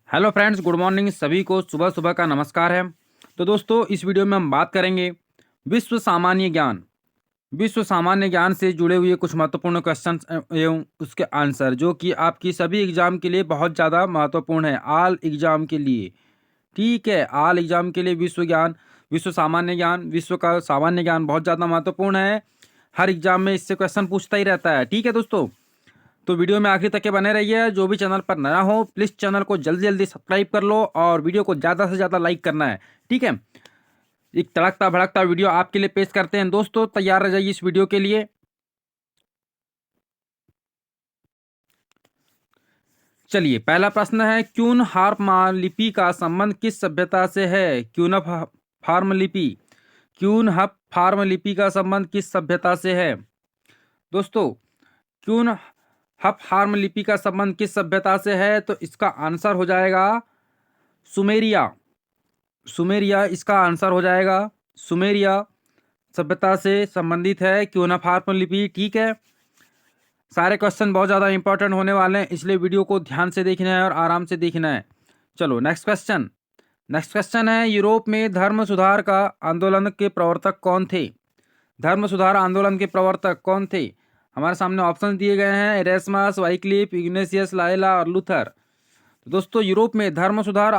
Hello friends, good morning. सभी को सुबह सुबह का नमस्कार है। तो दोस्तों, इस वीडियो में हम बात करेंगे विश्व सामान्य ज्ञान। विश्व सामान्य ज्ञान से जुड़े हुए कुछ महत्वपूर्ण क्वेश्चंस एवं उसके आंसर, जो कि आपकी सभी एग्जाम के लिए बहुत ज़्यादा महत्वपूर्ण है। आल एग्जाम के लिए, ठीक है, आल एग्जाम के लिए विश्व सामान्य ज्ञान, विश्व का सामान्य ज्ञान बहुत ज़्यादा महत्वपूर्ण है। हर एग्जाम में इससे क्वेश्चन पूछता ही रहता है। ठीक है दोस्तों, तो वीडियो में आखिर तक के बने रहिए। जो भी चैनल पर नया हो, प्लीज़ चैनल को जल्दी जल्दी सब्सक्राइब कर लो और वीडियो को ज़्यादा से ज़्यादा लाइक करना है। ठीक है, एक तड़कता भड़कता वीडियो आपके लिए पेश करते हैं। दोस्तों, तैयार रह जाइए इस वीडियो के लिए। चलिए, पहला प्रश्न है, क्यून हार्प लिपि का संबंध किस सभ्यता से है? क्यूनफ फार्म लिपि, क्यून हप फार्म लिपि का संबंध किस सभ्यता से है? दोस्तों, क्यून हप फार्म लिपि का संबंध किस सभ्यता से है? तो इसका आंसर हो जाएगा सुमेरिया। सुमेरिया इसका आंसर हो जाएगा। सुमेरिया सभ्यता से संबंधित है क्यूनाफार्प लिपि। ठीक है, सारे क्वेश्चन बहुत ज़्यादा इंपॉर्टेंट होने वाले हैं, इसलिए वीडियो को ध्यान से देखना है और आराम से देखना है। चलो नेक्स्ट क्वेश्चन। नेक्स्ट क्वेश्चन है, यूरोप में धर्म सुधार का आंदोलन के प्रवर्तक कौन थे? धर्म सुधार आंदोलन के प्रवर्तक कौन थे? हमारे सामने ऑप्शन दिए गए हैं, एरेस्मस, वाइक्लिफ, इग्नेशियस लायला और लूथर। तो दोस्तों, यूरोप में धर्म सुधार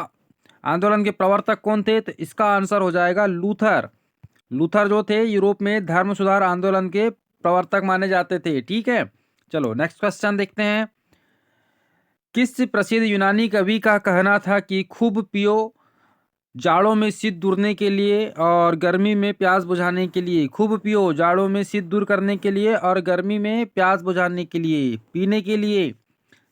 आंदोलन के प्रवर्तक कौन थे? तो इसका आंसर हो जाएगा लूथर। लूथर जो थे, यूरोप में धर्म सुधार आंदोलन के प्रवर्तक माने जाते थे। ठीक है, चलो नेक्स्ट क्वेश्चन देखते हैं। किस प्रसिद्ध यूनानी कवि का कहना था कि खूब पियो, जाड़ों में शीत दूरने के लिए और गर्मी में प्यास बुझाने के लिए? खूब पियो, जाड़ों में शीत दूर करने के लिए और गर्मी में प्यास बुझाने के लिए, पीने के लिए।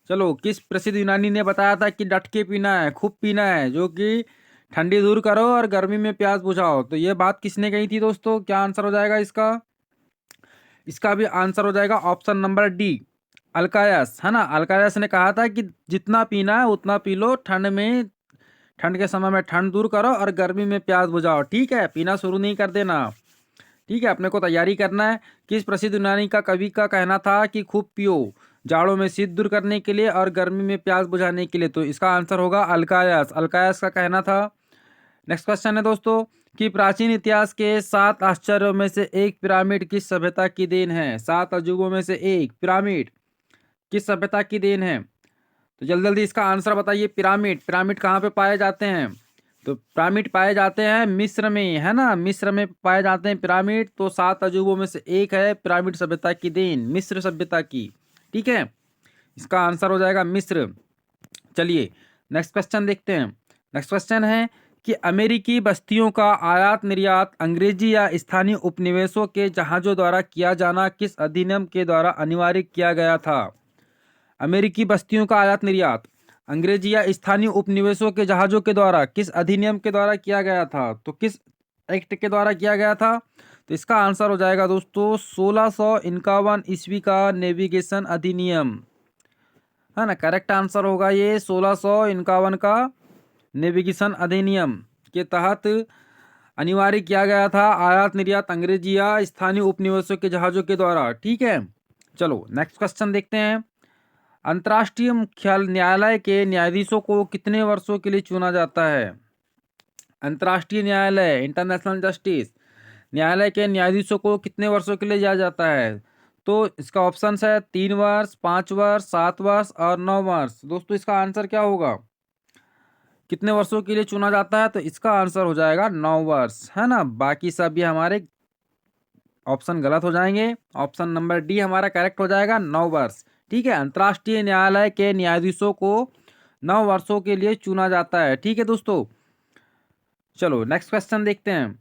चलो, किस प्रसिद्ध यूनानी ने बताया था कि डट के पीना है, खूब पीना है, जो कि ठंडी दूर करो और गर्मी में प्यास बुझाओ? तो ये बात किसने कही थी दोस्तों? क्या आंसर हो जाएगा इसका? इसका भी आंसर हो जाएगा ऑप्शन नंबर डी, अल्कायस, है ना। अल्कायस ने कहा था कि जितना पीना है उतना पी लो, ठंड के समय में ठंड दूर करो और गर्मी में प्यास बुझाओ। ठीक है, पीना शुरू नहीं कर देना। ठीक है, अपने को तैयारी करना है। किस प्रसिद्ध यूनानी का कवि का कहना था कि खूब पियो, जाड़ों में शीत दूर करने के लिए और गर्मी में प्यास बुझाने के लिए? तो इसका आंसर होगा अल्कायस। अल्कायस का कहना था। नेक्स्ट क्वेश्चन है दोस्तों, कि प्राचीन इतिहास के 7 आश्चर्यों में से एक पिरामिड किस सभ्यता की देन है? 7 अजूबों में से एक पिरामिड किस सभ्यता की देन है? तो जल्दी जल्दी इसका आंसर बताइए। पिरामिड, पिरामिड कहाँ पे पाए जाते हैं? तो पिरामिड पाए जाते हैं मिस्र में, है ना। मिस्र में पाए जाते हैं पिरामिड। तो 7 अजूबों में से एक है पिरामिड सभ्यता की देन, मिस्र सभ्यता की। ठीक है, इसका आंसर हो जाएगा मिस्र। चलिए नेक्स्ट क्वेश्चन देखते हैं। नेक्स्ट क्वेश्चन है कि अमेरिकी बस्तियों का आयात निर्यात अंग्रेजी या स्थानीय उपनिवेशों के जहाज़ों द्वारा किया जाना किस अधिनियम के द्वारा अनिवार्य किया गया था? अमेरिकी बस्तियों का आयात निर्यात अंग्रेजी या स्थानीय उपनिवेशों के जहाज़ों के द्वारा किस अधिनियम के द्वारा किया गया था? तो किस एक्ट के द्वारा किया गया था? तो इसका आंसर हो जाएगा दोस्तों 1651 ईस्वी का नेविगेशन अधिनियम, है ना। करेक्ट आंसर होगा ये 1651 का नेविगेशन अधिनियम के तहत अनिवार्य किया गया था आयात निर्यात अंग्रेजी या स्थानीय उपनिवेशों के जहाज़ों के द्वारा। ठीक है, चलो नेक्स्ट क्वेश्चन देखते हैं। अंतर्राष्ट्रीय मुख्य न्यायालय के न्यायाधीशों को कितने वर्षों के लिए चुना जाता है? अंतर्राष्ट्रीय न्यायालय, इंटरनेशनल जस्टिस न्यायालय के न्यायाधीशों को कितने वर्षों के लिए दिया जाता है? तो इसका ऑप्शन है 3 वर्ष, 5 वर्ष, 7 वर्ष और 9 वर्ष। दोस्तों, इसका आंसर क्या होगा? कितने वर्षों के लिए चुना जाता है? तो इसका आंसर हो जाएगा 9 वर्ष, है ना। बाकी सब भी हमारे ऑप्शन गलत हो जाएंगे। ऑप्शन नंबर डी हमारा करेक्ट हो जाएगा, 9 वर्ष। ठीक है, अंतर्राष्ट्रीय न्यायालय के न्यायाधीशों को 9 वर्षों के लिए चुना जाता है। ठीक है दोस्तों, चलो नेक्स्ट क्वेश्चन देखते हैं।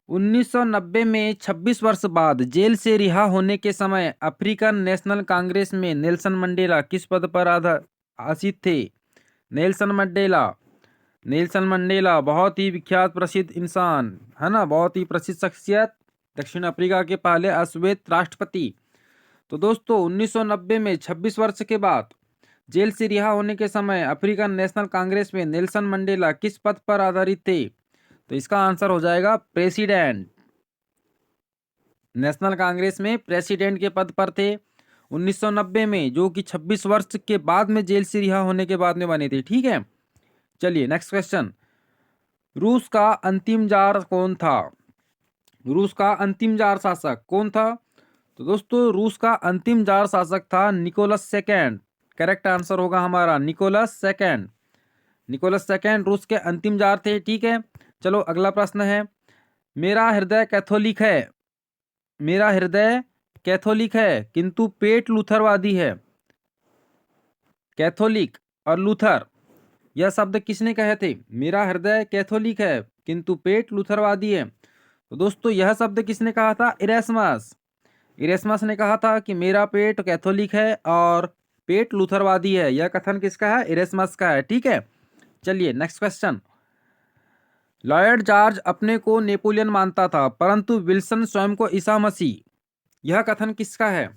1990 में 26 वर्ष बाद जेल से रिहा होने के समय अफ्रीकन नेशनल कांग्रेस में नेल्सन मंडेला किस पद पर आसीन थे? नेल्सन मंडेला, नेल्सन मंडेला बहुत ही विख्यात प्रसिद्ध इंसान, है ना, बहुत ही प्रसिद्ध शख्सियत, दक्षिण अफ्रीका के पहले अश्वेत राष्ट्रपति। तो दोस्तों, 1990 में 26 वर्ष के बाद जेल से रिहा होने के समय अफ्रीकन नेशनल कांग्रेस में नेल्सन मंडेला किस पद पर आधारित थे? तो इसका आंसर हो जाएगा प्रेसिडेंट। नेशनल कांग्रेस में प्रेसिडेंट के पद पर थे 1990 में, जो कि 26 वर्ष के बाद में जेल से रिहा होने के बाद में बने थे। ठीक है, चलिए नेक्स्ट क्वेश्चन, रूस का अंतिम जार कौन था? रूस का अंतिम जार शासक कौन था? तो दोस्तों रूस का अंतिम जार शासक था निकोलस सेकेंड। करेक्ट आंसर होगा हमारा निकोलस सेकेंड। निकोलस सेकेंड रूस के अंतिम जार थे। ठीक है, चलो अगला प्रश्न है, मेरा हृदय कैथोलिक है, मेरा हृदय कैथोलिक है किंतु पेट लूथरवादी है। कैथोलिक और लूथर यह शब्द किसने कहे थे? मेरा हृदय कैथोलिक है किंतु पेट लूथरवादी है। तो दोस्तों यह शब्द किसने कहा था? इरेस्मस। इरेस्मस ने कहा था कि मेरा पेट कैथोलिक है और पेट लूथरवादी है। यह कथन किसका है? इरेस्मस का है। ठीक है, चलिए नेक्स्ट क्वेश्चन, लॉयड जॉर्ज अपने को नेपोलियन मानता था परंतु विल्सन स्वयं को ईसा मसीह। यह कथन किसका है?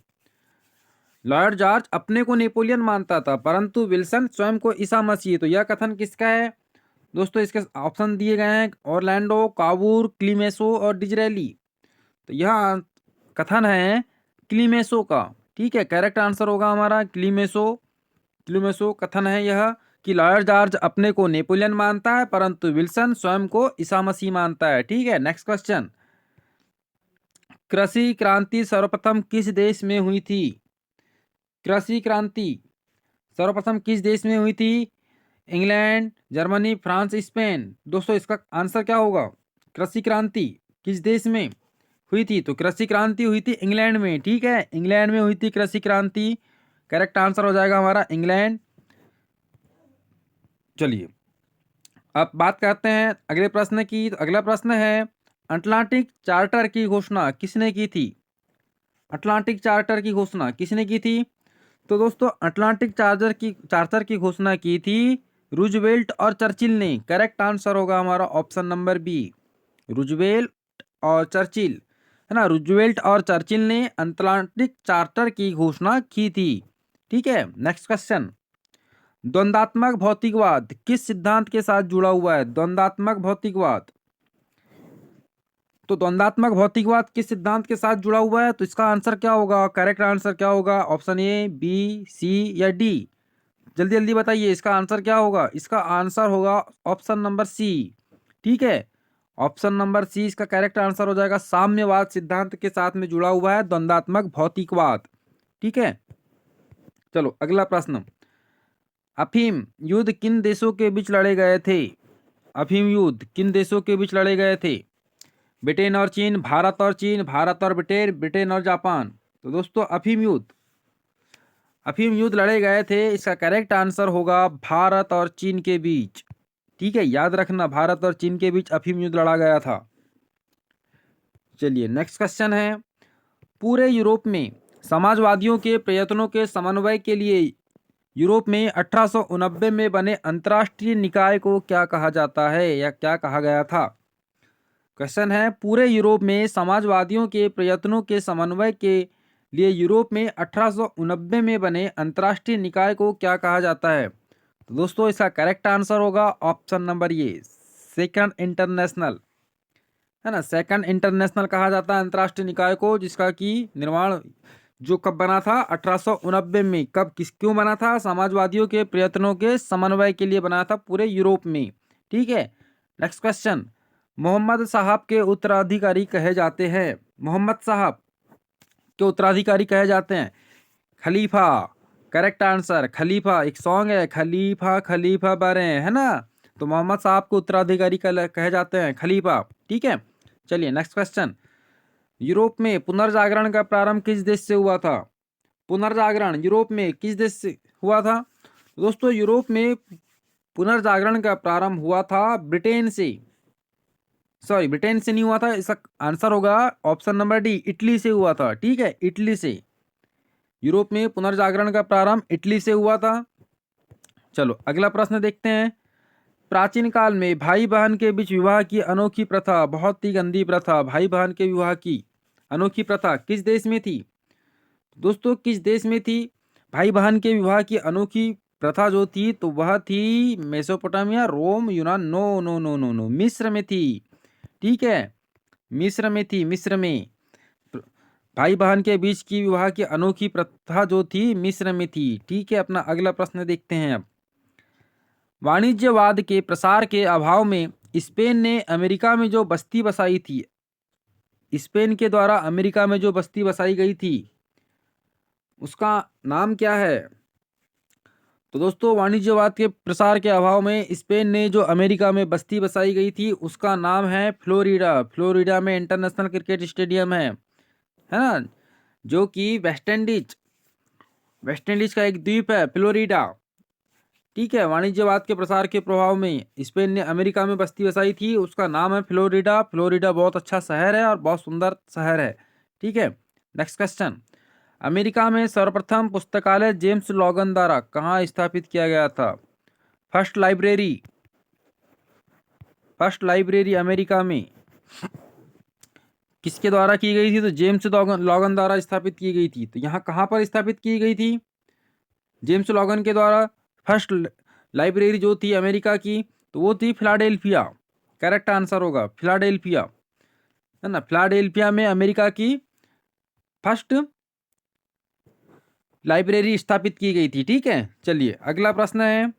लॉयड जॉर्ज अपने को नेपोलियन मानता था परंतु विल्सन स्वयं को ईसा मसीह। तो यह कथन किसका है? दोस्तों इसके ऑप्शन दिए गए हैं, ऑरलैंडो, कावूर, क्लीमेसो और डिजरेली। तो यह कथन है क्लीमेसो का। ठीक है, करेक्ट आंसर होगा हमारा क्लीमेसो। क्लीमेसो कथन है यह कि लॉयड जॉर्ज अपने को नेपोलियन मानता है परंतु विल्सन स्वयं को ईसा मसीह मानता है। ठीक है, नेक्स्ट क्वेश्चन, कृषि क्रांति सर्वप्रथम किस देश में हुई थी? कृषि क्रांति सर्वप्रथम किस देश में हुई थी? England, Germany, France, Spain. दोस्तों इसका आंसर क्या होगा? कृषि क्रांति किस देश में हुई थी? तो कृषि क्रांति हुई थी इंग्लैंड में। ठीक है, इंग्लैंड में हुई थी कृषि क्रांति। करेक्ट आंसर हो जाएगा हमारा इंग्लैंड। चलिए अब बात करते हैं अगले प्रश्न की। तो अगला प्रश्न है, अटलांटिक चार्टर की घोषणा किसने की थी? अटलांटिक चार्टर की घोषणा किसने की थी? तो दोस्तों अटलांटिक चार्टर की घोषणा की थी रूजवेल्ट और चर्चिल ने। करेक्ट आंसर होगा हमारा ऑप्शन नंबर बी, रूजवेल्ट और चर्चिल, है ना। रूजवेल्ट और चर्चिल ने अटलांटिक चार्टर की घोषणा की थी। ठीक है, नेक्स्ट क्वेश्चन, द्वंद्वात्मक भौतिकवाद किस सिद्धांत के साथ जुड़ा हुआ है? द्वंद्वात्मक भौतिकवाद, तो द्वंद्वात्मक भौतिकवाद किस सिद्धांत के साथ जुड़ा हुआ है? तो इसका आंसर क्या होगा? करेक्ट आंसर क्या होगा? ऑप्शन ए, बी, सी या डी? जल्दी जल्दी बताइए इसका आंसर क्या होगा? इसका आंसर होगा ऑप्शन नंबर सी। ठीक है, ऑप्शन नंबर सी इसका करेक्ट आंसर हो जाएगा। साम्यवाद सिद्धांत के साथ में जुड़ा हुआ है द्वंद्वात्मक भौतिकवाद। ठीक है, चलो अगला प्रश्न, अफीम युद्ध किन देशों के बीच लड़े गए थे? अफीम युद्ध किन देशों के बीच लड़े गए थे? ब्रिटेन और चीन, भारत और चीन, भारत और ब्रिटेन, ब्रिटेन और जापान। तो दोस्तों अफीम युद्ध लड़े गए थे। इसका करेक्ट आंसर होगा भारत और चीन के बीच। ठीक है, याद रखना भारत और चीन के बीच अफीम युद्ध लड़ा गया था। चलिए नेक्स्ट क्वेश्चन है, पूरे यूरोप में समाजवादियों के प्रयत्नों के समन्वय के लिए यूरोप में 1889 में बने अंतर्राष्ट्रीय निकाय को क्या कहा जाता है या क्या कहा गया था? क्वेश्चन है, पूरे यूरोप में समाजवादियों के प्रयत्नों के समन्वय के लिए यूरोप में 1889 में बने अंतर्राष्ट्रीय निकाय को क्या कहा जाता है? तो दोस्तों इसका करेक्ट आंसर होगा ऑप्शन नंबर ये, सेकंड इंटरनेशनल, है ना। सेकंड इंटरनेशनल कहा जाता है अंतर्राष्ट्रीय निकाय को, जिसका की निर्माण जो कब बना था? 1889 में। कब, किस, क्यों बना था? समाजवादियों के प्रयत्नों के समन्वय के लिए बना था पूरे यूरोप में। ठीक है, नेक्स्ट क्वेश्चन, मोहम्मद साहब के उत्तराधिकारी कहे जाते हैं। मोहम्मद साहब के उत्तराधिकारी कहे जाते हैं खलीफा। करेक्ट आंसर खलीफा। एक सॉन्ग है, खलीफा खलीफा बरे, है ना। तो मोहम्मद साहब को उत्तराधिकारी कहे जाते हैं खलीफा। ठीक है, चलिए नेक्स्ट क्वेश्चन, यूरोप में पुनर्जागरण का प्रारंभ किस देश से हुआ था? पुनर्जागरण यूरोप में किस देश से हुआ था? दोस्तों यूरोप में पुनर्जागरण का प्रारंभ हुआ था ब्रिटेन से। सॉरी, ब्रिटेन से नहीं हुआ था। इसका आंसर होगा ऑप्शन नंबर डी, इटली से हुआ था। ठीक है, इटली से यूरोप में पुनर्जागरण का प्रारंभ इटली से हुआ था। चलो अगला प्रश्न देखते हैं, प्राचीन काल में भाई बहन के बीच विवाह की अनोखी प्रथा, बहुत ही गंदी प्रथा, भाई बहन के विवाह की अनोखी प्रथा किस देश में थी? दोस्तों किस देश में थी भाई बहन के विवाह की अनोखी प्रथा जो थी? तो वह थी मेसोपोटामिया, रोम, यूनान। No no no no no, मिस्र में थी। ठीक है, मिस्र में थी। मिस्र में भाई बहन के बीच की विवाह की अनोखी प्रथा जो थी मिस्र में थी। ठीक है, अपना अगला प्रश्न देखते हैं अब, वाणिज्यवाद के प्रसार के अभाव में स्पेन ने अमेरिका में जो बस्ती बसाई थी, स्पेन के द्वारा अमेरिका में जो बस्ती बसाई गई थी उसका नाम क्या है? तो दोस्तों वाणिज्यवाद के प्रसार के अभाव में स्पेन ने जो अमेरिका में बस्ती बसाई गई थी उसका नाम है फ्लोरिडा। फ्लोरिडा में इंटरनेशनल क्रिकेट स्टेडियम है ना, जो कि वेस्ट इंडीज का एक द्वीप है फ्लोरिडा। ठीक है, वाणिज्यवाद के प्रसार के प्रभाव में स्पेन ने अमेरिका में बस्ती बसाई थी, उसका नाम है फ्लोरिडा। फ्लोरिडा बहुत अच्छा शहर है और बहुत सुंदर शहर है। ठीक है, नेक्स्ट क्वेश्चन। अमेरिका में सर्वप्रथम पुस्तकालय जेम्स लॉगन द्वारा कहाँ स्थापित किया गया था? फर्स्ट लाइब्रेरी अमेरिका में किसके द्वारा की गई थी? तो जेम्स लॉगन द्वारा स्थापित की गई थी। तो यहाँ कहाँ पर स्थापित की गई थी? जेम्स लॉगन के द्वारा फर्स्ट लाइब्रेरी जो थी अमेरिका की, तो वो थी फिलाडेल्फिया। करेक्ट आंसर होगा फिलाडेल्फिया, है ना। फिलाडेल्फिया में अमेरिका की फर्स्ट लाइब्रेरी स्थापित की गई थी। ठीक है, चलिए अगला प्रश्न है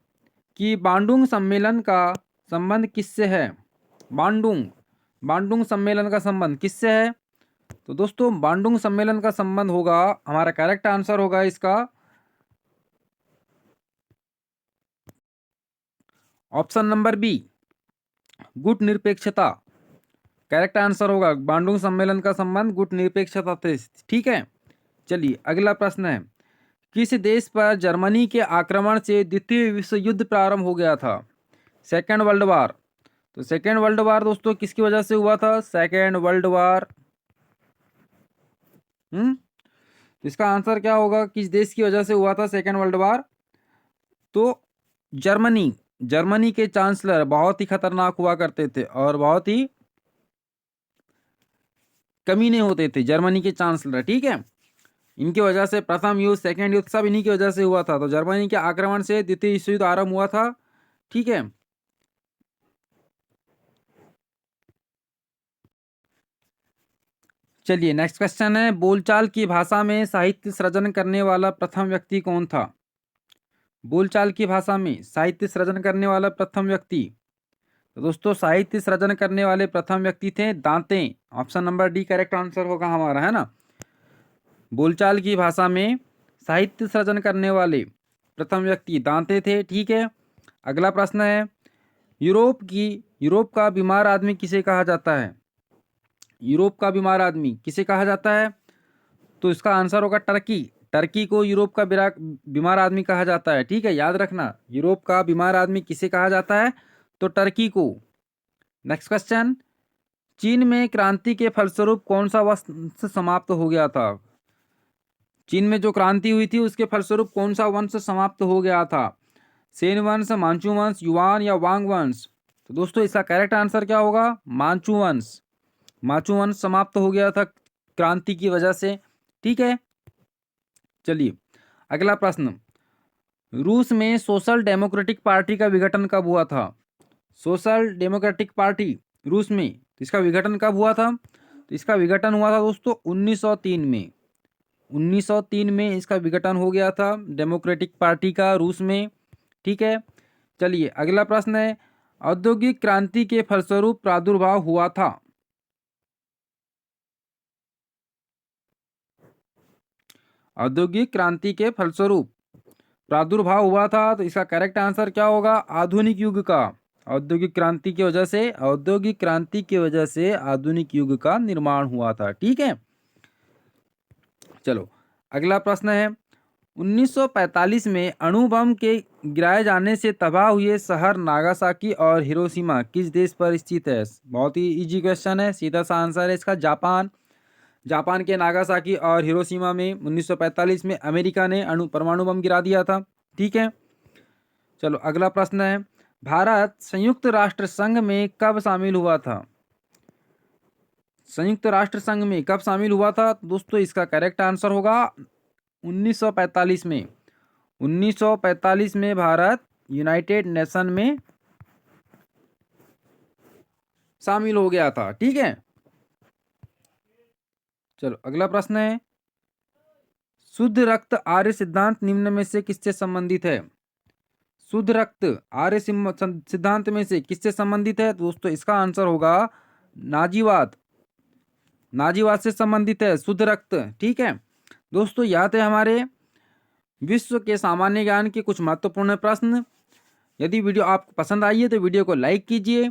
कि बांडुंग सम्मेलन का संबंध किससे है? बांडुंग सम्मेलन का संबंध किससे है? तो दोस्तों बांडुंग सम्मेलन का संबंध होगा, हमारा करेक्ट आंसर होगा इसका ऑप्शन नंबर बी, गुट निरपेक्षता। करेक्ट आंसर होगा, बांडुंग सम्मेलन का संबंध गुट निरपेक्षता से। ठीक है, चलिए अगला प्रश्न है, किस देश पर जर्मनी के आक्रमण से द्वितीय विश्व युद्ध प्रारंभ हो गया था? Second world war. तो सेकेंड वर्ल्ड वार दोस्तों किसकी वजह से हुआ था? Second world war. तो इसका आंसर क्या होगा, किस देश की वजह से हुआ था सेकेंड वर्ल्ड वार? तो जर्मनी के चांसलर बहुत ही खतरनाक हुआ करते थे और बहुत ही कमीने होते थे जर्मनी के चांसलर। ठीक है, इनकी वजह से प्रथम युद्ध, सेकेंड युद्ध सब इन्हीं की वजह से हुआ था। तो जर्मनी के आक्रमण से द्वितीय विश्व युद्ध आरंभ हुआ था। ठीक है, चलिए नेक्स्ट क्वेश्चन है, बोलचाल की भाषा में साहित्य सृजन करने वाला प्रथम व्यक्ति कौन था? बोलचाल की भाषा में साहित्य सृजन करने वाला प्रथम व्यक्ति, तो दोस्तों साहित्य सृजन करने वाले प्रथम व्यक्ति थे दांते। Option number D correct answer होगा हमारा, है ना। बोलचाल की भाषा में साहित्य सृजन करने वाले प्रथम व्यक्ति दांते थे। ठीक है, अगला प्रश्न है, यूरोप का बीमार आदमी किसे कहा जाता है? यूरोप का बीमार आदमी किसे कहा जाता है? तो इसका आंसर होगा टर्की। टर्की को यूरोप का बीमार आदमी कहा जाता है। ठीक है, याद रखना, यूरोप का बीमार आदमी किसे कहा जाता है? तो टर्की को। नेक्स्ट क्वेश्चन, चीन में क्रांति के फलस्वरूप कौन सा वंश समाप्त हो गया था? चीन में जो क्रांति हुई थी उसके फलस्वरूप कौन सा वंश समाप्त हो गया था? सेन वंश, मांचू वंश, युआन या वांग वंश? तो दोस्तों इसका करेक्ट आंसर क्या होगा? मांचू वंश। मांचू वंश समाप्त हो गया था क्रांति की वजह से। ठीक है, चलिए अगला प्रश्न, रूस में सोशल डेमोक्रेटिक पार्टी का विघटन कब हुआ था? सोशल डेमोक्रेटिक पार्टी रूस में, तो इसका विघटन कब हुआ था? तो इसका विघटन हुआ था दोस्तों 1903 में। 1903 में इसका विघटन हो गया था डेमोक्रेटिक पार्टी का रूस में। ठीक है, चलिए अगला प्रश्न है, औद्योगिक क्रांति के फलस्वरूप प्रादुर्भाव हुआ था? औद्योगिक क्रांति के फलस्वरूप प्रादुर्भाव हुआ था, तो इसका करेक्ट आंसर क्या होगा? आधुनिक युग का। औद्योगिक क्रांति की वजह से आधुनिक युग का निर्माण हुआ था। ठीक है, चलो अगला प्रश्न है, 1945 में अणु बम के गिराए जाने से तबाह हुए शहर नागासाकी और हिरोशिमा किस देश पर स्थित है? बहुत ही इजी क्वेश्चन है, सीधा सा आंसर है इसका जापान। जापान के नागासाकी और हिरोशिमा में 1945 में अमेरिका ने परमाणु बम गिरा दिया था। ठीक है, चलो अगला प्रश्न है, भारत संयुक्त राष्ट्र संघ में कब शामिल हुआ था? संयुक्त राष्ट्र संघ में कब शामिल हुआ था? दोस्तों इसका करेक्ट आंसर होगा 1945 में। 1945 में भारत यूनाइटेड नेशन में शामिल हो गया था। ठीक है, चलो अगला प्रश्न है, शुद्ध रक्त आर्य सिद्धांत निम्न में से किससे संबंधित है? शुद्ध रक्त आर्य सिद्धांत में से किससे संबंधित है? दोस्तों इसका आंसर होगा नाजीवाद। नाजीवाद से संबंधित है शुद्ध रक्त। ठीक है दोस्तों, यह थे हमारे विश्व के सामान्य ज्ञान के कुछ महत्वपूर्ण प्रश्न। यदि वीडियो आपको पसंद आई है तो वीडियो को लाइक कीजिए,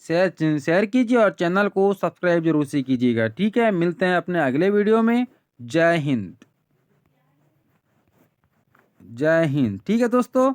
शेयर कीजिए और चैनल को सब्सक्राइब जरूर से कीजिएगा। ठीक है, मिलते हैं अपने अगले वीडियो में। जय हिंद। जय हिंद। ठीक है दोस्तों।